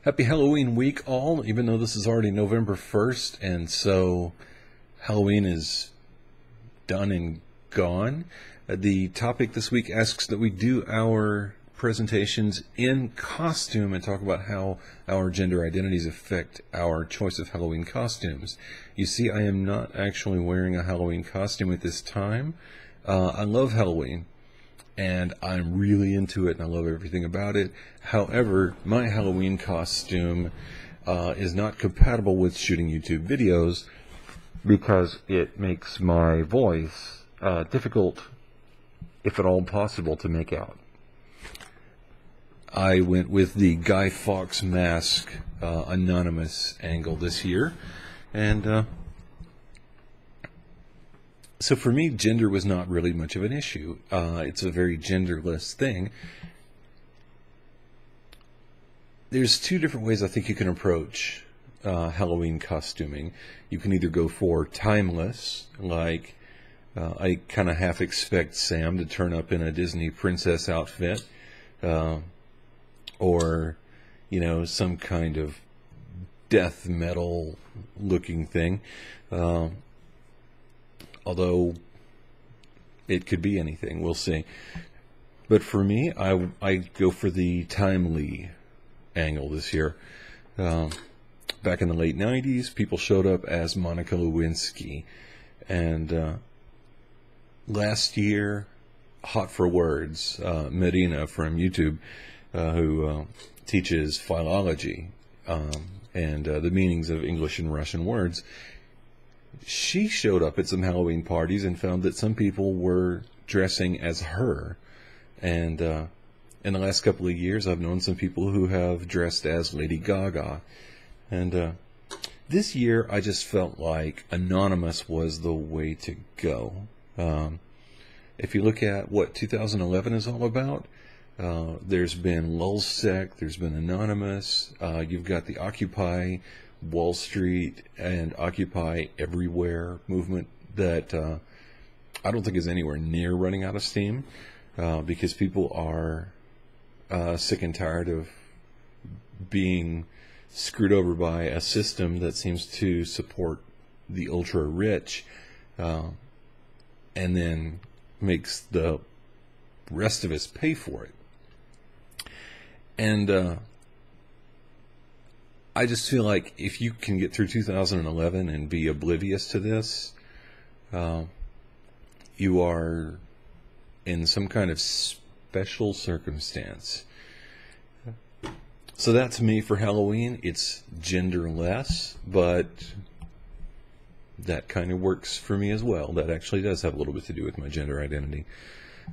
Happy Halloween week, all, even though this is already November 1st, and so Halloween is done and gone. The topic this week asks that we do our presentations in costume and talk about how our gender identities affect our choice of Halloween costumes. You see, I am not actually wearing a Halloween costume at this time. I love Halloween, and I'm really into it, and I love everything about it. However, my Halloween costume is not compatible with shooting YouTube videos because it makes my voice difficult, if at all possible, to make out. I went with the Guy Fawkes mask anonymous angle this year, and so for me, gender was not really much of an issue. It's a very genderless thing. There's two different ways I think you can approach Halloween costuming. You can either go for timeless, like I kind of half expect Sam to turn up in a Disney princess outfit, or, you know, some kind of death metal looking thing. Although it could be anything, we'll see. But for me, I go for the timely angle this year. Back in the late 90s, people showed up as Monica Lewinsky. And last year, Hot for Words, Medina from YouTube, who teaches philology and the meanings of English and Russian words, she showed up at some Halloween parties and found that some people were dressing as her. And in the last couple of years, I've known some people who have dressed as Lady Gaga. And this year, I just felt like anonymous was the way to go. If you look at what 2011 is all about, there's been Lulzsec, there's been Anonymous, you've got the Occupy Wall Street and Occupy Everywhere movement that I don't think is anywhere near running out of steam, because people are sick and tired of being screwed over by a system that seems to support the ultra rich and then makes the rest of us pay for it. And I just feel like if you can get through 2011 and be oblivious to this, you are in some kind of special circumstance. So that's me for Halloween. It's genderless, but that kind of works for me as well. That actually does have a little bit to do with my gender identity.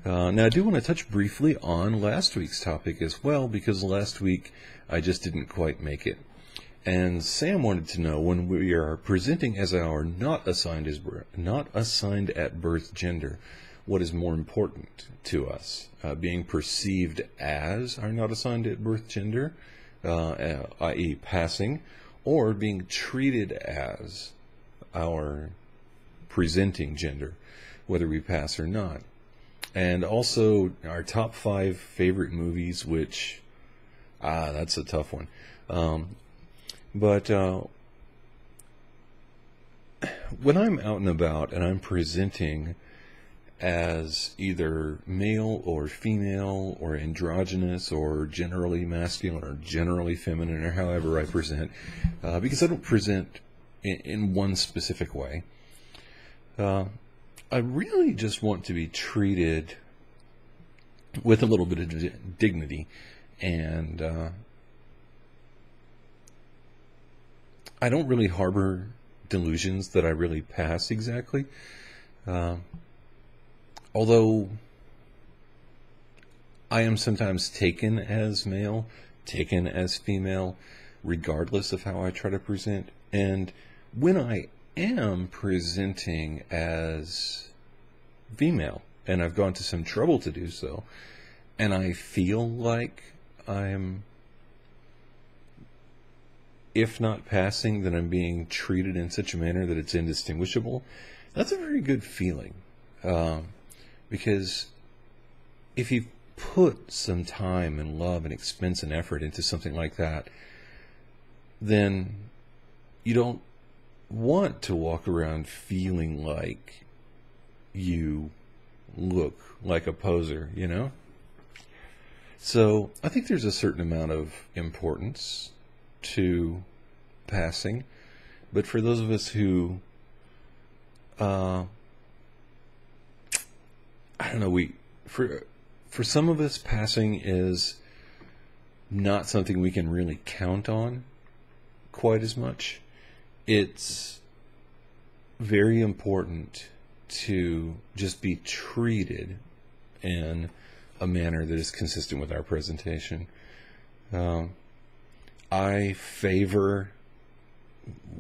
Now, I do want to touch briefly on last week's topic as well, because last week I just didn't quite make it. And Sam wanted to know, when we are presenting as our not assigned at birth gender, what is more important to us? Being perceived as our not assigned at birth gender, i.e. passing, or being treated as our presenting gender, whether we pass or not. And also our top 5 favorite movies, which, that's a tough one. But when I'm out and about and I'm presenting as either male or female or androgynous or generally masculine or generally feminine, or however I present, because I don't present in one specific way, I really just want to be treated with a little bit of dignity, and I don't really harbor delusions that I really pass exactly. Although I am sometimes taken as male, taken as female, regardless of how I try to present. And when I am presenting as female, and I've gone to some trouble to do so, and I feel like I'm, if not passing, then I'm being treated in such a manner that it's indistinguishable, that's a very good feeling. Because if you put some time and love and expense and effort into something like that, then you don't want to walk around feeling like you look like a poser, you know? So I think there's a certain amount of importance to passing, but for those of us who, I don't know, for some of us, passing is not something we can really count on quite as much. It's very important to just be treated in a manner that is consistent with our presentation. I favor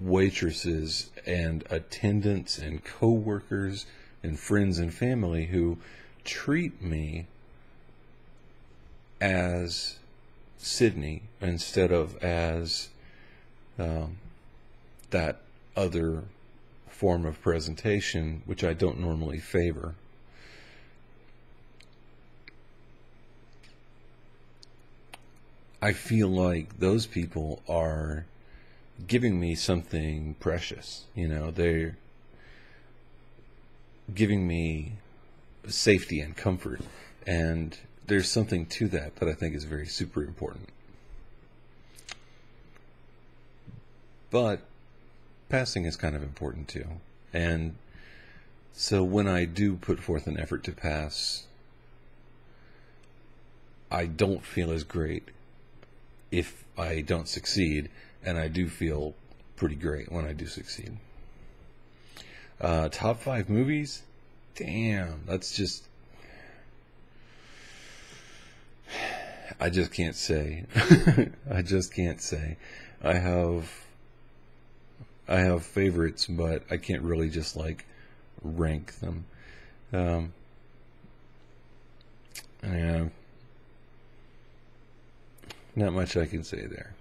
waitresses and attendants and co-workers and friends and family who treat me as Sydney instead of as that other form of presentation, which I don't normally favor. I feel like those people are giving me something precious. You know, they're giving me safety and comfort, and there's something to that I think is very super important. But passing is kind of important too. And so when I do put forth an effort to pass, I don't feel as great if I don't succeed, and I do feel pretty great when I do succeed. Top 5 movies? Damn, that's just... I just can't say. I just can't say. I have favorites, but I can't really just like rank them. Yeah, not much I can say there.